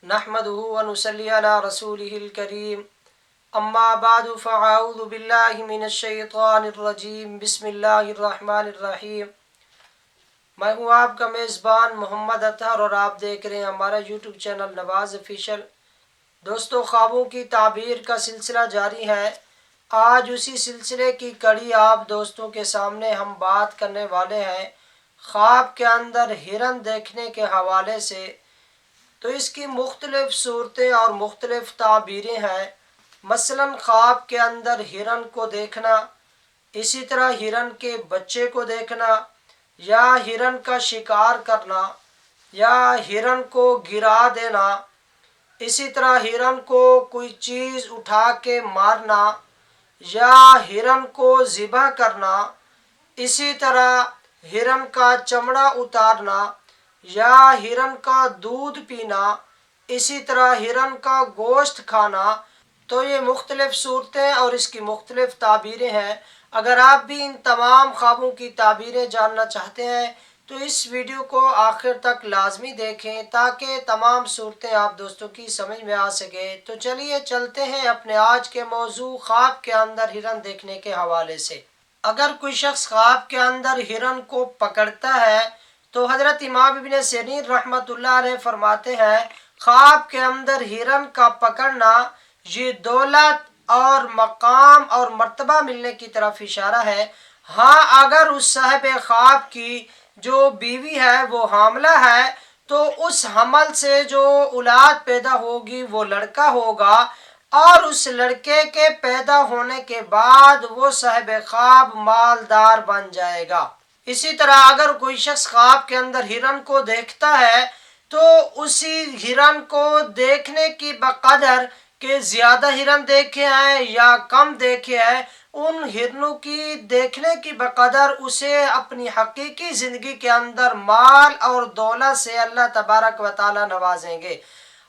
नहमदुहु व नुसल्ली अला रसूलिहिल करीम अम्मा बादु फ़अऊज़ु बिल्लाहि मिनश शैतानिर रजीम बिस्मिल्लाहिर रहमानिर रहीम। मैं हूँ आपका मेज़बान मोहम्मद अतहर और आप देख रहे हैं हमारा यूट्यूब चैनल नवाज़ ऑफिशियल। दोस्तों, ख्वाबों की ताबीर का सिलसिला जारी है। आज उसी सिलसिले की कड़ी आप दोस्तों के सामने हम बात करने वाले हैं ख्वाब के अंदर हिरन देखने के हवाले से। तो इसकी मुख्तलिफ सूरतें और मुख्तलिफ ताबीरें हैं। मसलन ख्वाब के अंदर हिरन को देखना, इसी तरह हिरन के बच्चे को देखना, या हिरन का शिकार करना, या हिरन को गिरा देना, इसी तरह हिरन को कोई चीज़ उठा के मारना, या हिरन को ज़िबह करना, इसी तरह हिरन का चमड़ा उतारना, या हिरन का दूध पीना, इसी तरह हिरन का गोश्त खाना। तो ये मुख्तलिफ सूरतें और इसकी मुख्तलिफ ताबीरें हैं। अगर आप भी इन तमाम ख्वाबों की ताबीरें जानना चाहते हैं तो इस वीडियो को आखिर तक लाजमी देखें ताकि तमाम सूरतें आप दोस्तों की समझ में आ सके। तो चलिए चलते हैं अपने आज के मौजू ख्वाब के अंदर हिरन देखने के हवाले से। अगर कोई शख्स ख्वाब के अंदर हिरन को पकड़ता है तो हज़रत इमाम इब्न सिरीन रहमतुल्लाह अलैह फरमाते हैं, ख्वाब के अंदर हिरन का पकड़ना ये दौलत और मकाम और मर्तबा मिलने की तरफ इशारा है। हाँ, अगर उस साहिब ख्वाब की जो बीवी है वो हामला है तो उस हमल से जो औलाद पैदा होगी वो लड़का होगा, और उस लड़के के पैदा होने के बाद वो साहिब ख्वाब मालदार बन जाएगा। इसी तरह अगर कोई शख्स ख्वाब के अंदर हिरन को देखता है तो उसी हिरन को देखने की बकदर के ज़्यादा हिरन देखे हैं या कम देखे हैं, उन हिरनों की देखने की बकदर उसे अपनी हकीकी ज़िंदगी के अंदर माल और दौलत से अल्लाह तबारक व तआला नवाजेंगे।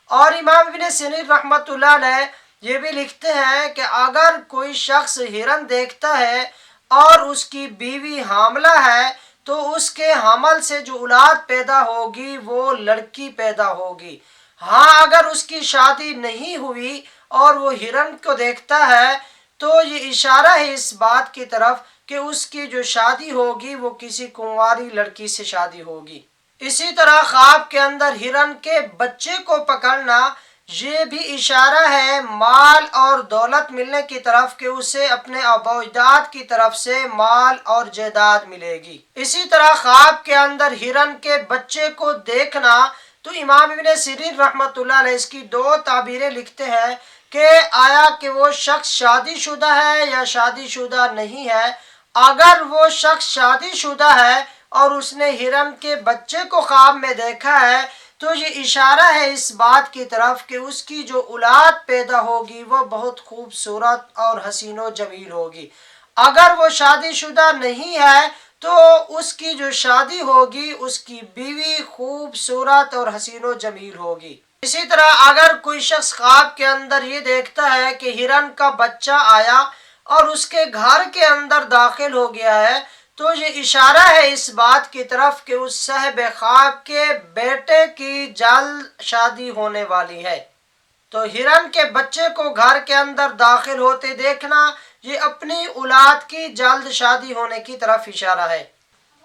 और इमाम इब्न सिरीन रहमतुल्लाह अलैह ये भी लिखते हैं कि अगर कोई शख्स हिरन देखता है और उसकी बीवी हामला है तो उसके हमल से जो औलाद पैदा होगी वो लड़की पैदा होगी। हाँ, अगर उसकी शादी नहीं हुई और वो हिरन को देखता है तो ये इशारा है इस बात की तरफ कि उसकी जो शादी होगी वो किसी कुंवारी लड़की से शादी होगी। इसी तरह ख्वाब के अंदर हिरन के बच्चे को पकड़ना ये भी इशारा है माल और दौलत मिलने की तरफ कि उसे अपने आबा-ओ-अजदाद की तरफ से माल और जायदाद मिलेगी। इसी तरह ख्वाब के अंदर हिरन के बच्चे को देखना तो इमाम इब्न सिरीन रहमतुल्लाह अलैह इसकी दो ताबीरें लिखते हैं कि आया कि वो शख्स शादीशुदा है या शादीशुदा नहीं है। अगर वो शख्स शादीशुदा है और उसने हिरन के बच्चे को ख्वाब में देखा है तो ये इशारा है इस बात की तरफ कि उसकी जो औलाद पैदा होगी वो बहुत खूबसूरत और हसीनो जमील होगी। अगर वो शादीशुदा नहीं है तो उसकी जो शादी होगी उसकी बीवी खूबसूरत और हसीनो जमील होगी। इसी तरह अगर कोई शख्स ख्वाब के अंदर ये देखता है कि हिरन का बच्चा आया और उसके घर के अंदर दाखिल हो गया है तो ये इशारा है इस बात की तरफ कि उस साहिब ख्वाब के बेटे की जल्द शादी होने वाली है। तो हिरन के बच्चे को घर के अंदर दाखिल होते देखना ये अपनी औलाद की जल्द शादी होने की तरफ इशारा है।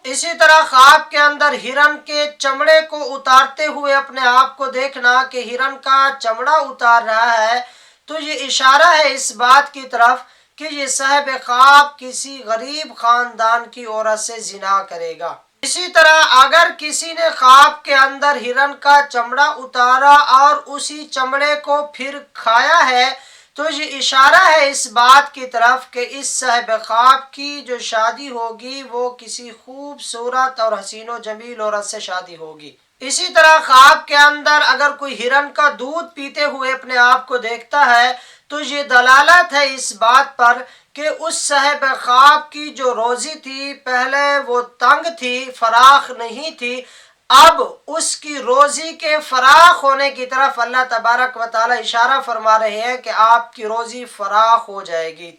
इसी तरह ख्वाब के अंदर हिरन के चमड़े को उतारते हुए अपने आप को देखना कि हिरन का चमड़ा उतार रहा है तो ये इशारा है इस बात की तरफ कि ये साहिब ख्वाब किसी गरीब खानदान की औरत से जिना करेगा। इसी तरह अगर किसी ने ख्वाब के अंदर हिरन का चमड़ा उतारा और उसी चमड़े को फिर खाया है तो ये इशारा है इस बात की तरफ कि इस साहिब ख्वाब की जो शादी होगी वो किसी खूबसूरत और हसीनो जमील औरत से शादी होगी। इसी तरह ख्वाब के अंदर अगर कोई हिरन का दूध पीते हुए अपने आप को देखता है तो ये दलालत है इस बात पर कि उस साहिब ख्वाब की जो रोज़ी थी पहले वो तंग थी, फराख नहीं थी, अब उसकी रोज़ी के फराख होने की तरफ अल्लाह तबारक व तआला इशारा फरमा रहे हैं कि आपकी रोज़ी फराख हो जाएगी।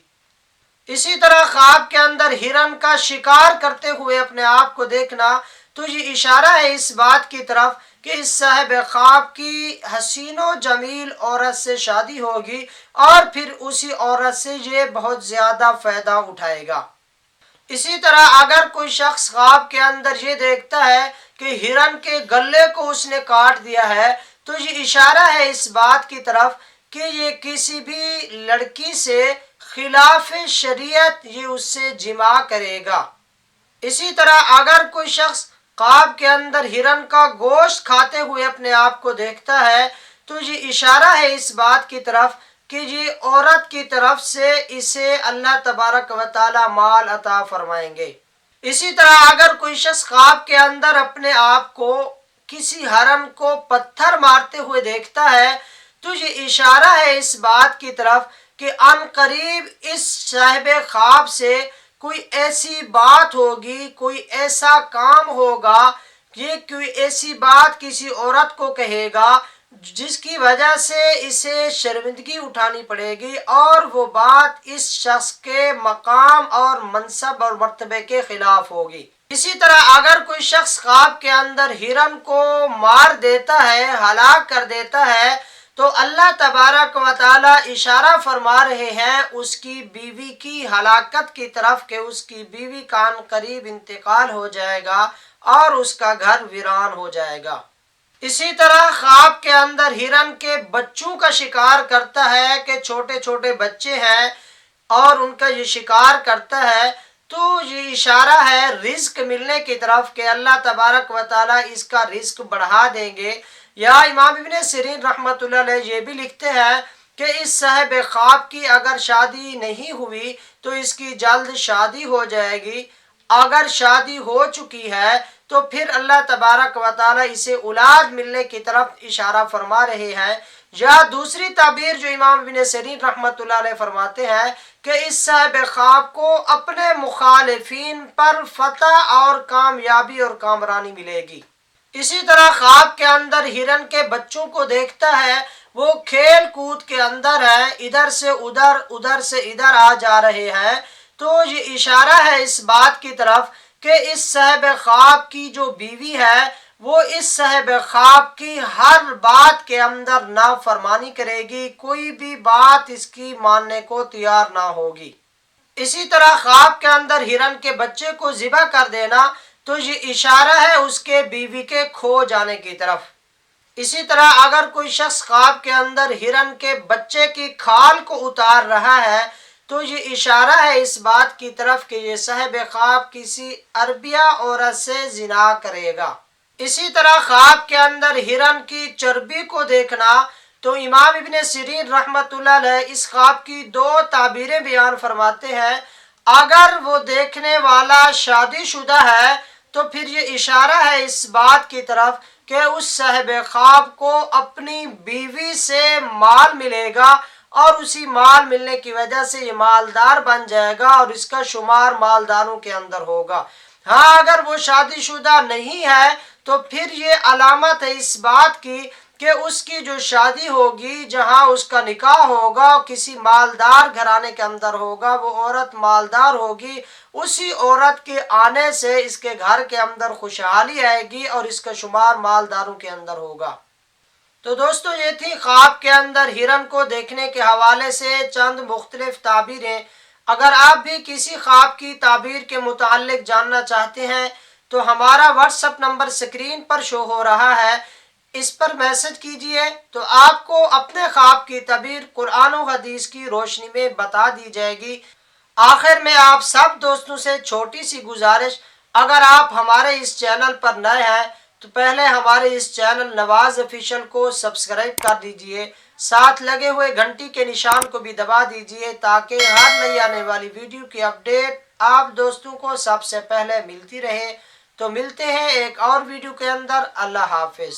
इसी तरह ख्वाब के अंदर हिरन का शिकार करते हुए अपने आप को देखना تو یہ اشارہ ہے اس بات کی طرف کہ اس صاحب خواب کی حسین و جمیل عورت سے شادی ہوگی اور پھر اسی عورت سے یہ بہت زیادہ فائدہ اٹھائے گا۔ اسی طرح اگر کوئی شخص خواب کے اندر یہ دیکھتا ہے کہ ہرن کے گلے کو اس نے کاٹ دیا ہے تو یہ اشارہ ہے اس بات کی طرف کہ یہ کسی بھی لڑکی سے خلاف شریعت یہ اس سے جماع کرے گا۔ اسی طرح اگر کوئی شخص خواب کے اندر ہرن کا گوشت کھاتے ہوئے اپنے آپ کو دیکھتا ہے تو یہ اشارہ ہے اس بات کی طرف کہ یہ عورت کی طرف سے اسے اللہ تبارک و تعالی مال عطا فرمائیں گے۔ اسی طرح اگر کوئی شخص خواب کے اندر اپنے آپ کو کسی ہرن کو پتھر مارتے ہوئے دیکھتا ہے تو یہ اشارہ ہے اس بات کی طرف کہ ان قریب اس صاحب خواب سے کوئی ایسی بات ہوگی، کوئی ایسا کام ہوگا، یہ کوئی ایسی بات کسی عورت کو کہے گا جس کی وجہ سے اسے شرمندگی اٹھانی پڑے گی اور وہ بات اس شخص کے مقام اور منصب اور مرتبے کے خلاف ہوگی۔ اسی طرح اگر کوئی شخص خواب کے اندر ہرن کو مار دیتا ہے، ہلاک کر دیتا ہے تو اللہ تبارک و تعالی اشارہ فرما رہے ہیں اس کی بیوی کی ہلاکت کی طرف کہ اس کی بیوی کا ان قریب انتقال ہو جائے گا اور اس کا گھر ویران ہو جائے گا۔ اسی طرح خواب کے اندر ہرن کے بچوں کا شکار کرتا ہے کہ چھوٹے چھوٹے بچے ہیں اور ان کا یہ شکار کرتا ہے تو یہ اشارہ ہے رزق ملنے کی طرف کہ اللہ تبارک و تعالی اس کا رزق بڑھا دیں گے۔ یا امام ابن سیرین رحمۃ اللہ علیہ یہ بھی لکھتے ہیں کہ اس صاحب خواب کی اگر شادی نہیں ہوئی تو اس کی جلد شادی ہو جائے گی، اگر شادی ہو چکی ہے تو پھر اللہ تبارک و تعالی اسے اولاد ملنے کی طرف اشارہ فرما رہے ہیں۔ یا دوسری تعبیر جو امام ابن سیرین رحمۃ اللہ علیہ فرماتے ہیں کہ اس صاحب خواب کو اپنے مخالفین پر فتح اور کامیابی اور کامرانی ملے گی۔ اسی طرح خواب کے اندر ہرن کے بچوں کو دیکھتا ہے، وہ کھیل کود کے اندر ہیں، ادھر سے ادھر ادھر سے ادھر آ جا رہے ہیں تو یہ اشارہ ہے اس بات کی طرف کہ اس صاحب خواب کی جو بیوی ہے وہ اس صاحب خواب کی ہر بات کے اندر نافرمانی کرے گی، کوئی بھی بات اس کی ماننے کو تیار نہ ہوگی۔ اسی طرح خواب کے اندر ہرن کے بچے کو ذبح کر دینا تو یہ اشارہ ہے اس کے بیوی کے کھو جانے کی طرف۔ اسی طرح اگر کوئی شخص خواب کے اندر ہرن کے بچے کی کھال کو اتار رہا ہے تو یہ اشارہ ہے اس بات کی طرف کہ یہ صاحب خواب کسی عربیہ عورت سے زنا کرے گا۔ اسی طرح خواب کے اندر ہرن کی چربی کو دیکھنا تو امام ابن سیرین رحمۃ اللہ علیہ اس خواب کی دو تعبیریں بیان فرماتے ہیں۔ اگر وہ دیکھنے والا شادی شدہ ہے تو پھر یہ اشارہ ہے اس بات کی طرف کہ اس صاحب خواب کو اپنی بیوی سے مال ملے گا اور اسی مال ملنے کی وجہ سے یہ مالدار بن جائے گا اور اس کا شمار مالداروں کے اندر ہوگا۔ ہاں اگر وہ شادی شدہ نہیں ہے تو پھر یہ علامت ہے اس بات کی کہ اس کی جو شادی ہوگی، جہاں اس کا نکاح ہوگا کسی مالدار گھرانے کے اندر ہوگا، وہ عورت مالدار ہوگی، اسی عورت کے آنے سے اس کے گھر کے اندر خوشحالی آئے گی اور اس کا شمار مالداروں کے اندر ہوگا۔ تو دوستو یہ تھی خواب کے اندر ہرن کو دیکھنے کے حوالے سے چند مختلف تعبیریں۔ اگر آپ بھی کسی خواب کی تعبیر کے متعلق جاننا چاہتے ہیں تو ہمارا واٹس ایپ نمبر اسکرین پر شو ہو رہا ہے، اس پر میسج کیجئے تو آپ کو اپنے خواب کی تعبیر قرآن و حدیث کی روشنی میں بتا دی جائے گی۔ آخر میں آپ سب دوستوں سے چھوٹی سی گزارش، اگر آپ ہمارے اس چینل پر نئے ہیں تو پہلے ہمارے اس چینل نواز آفیشیل کو سبسکرائب کر دیجئے، ساتھ لگے ہوئے گھنٹی کے نشان کو بھی دبا دیجئے تاکہ ہر نئی آنے والی ویڈیو کی اپڈیٹ آپ دوستوں کو سب سے پہلے ملتی رہے۔ تو ملتے ہیں ایک اور ویڈیو کے اندر۔ اللہ حافظ۔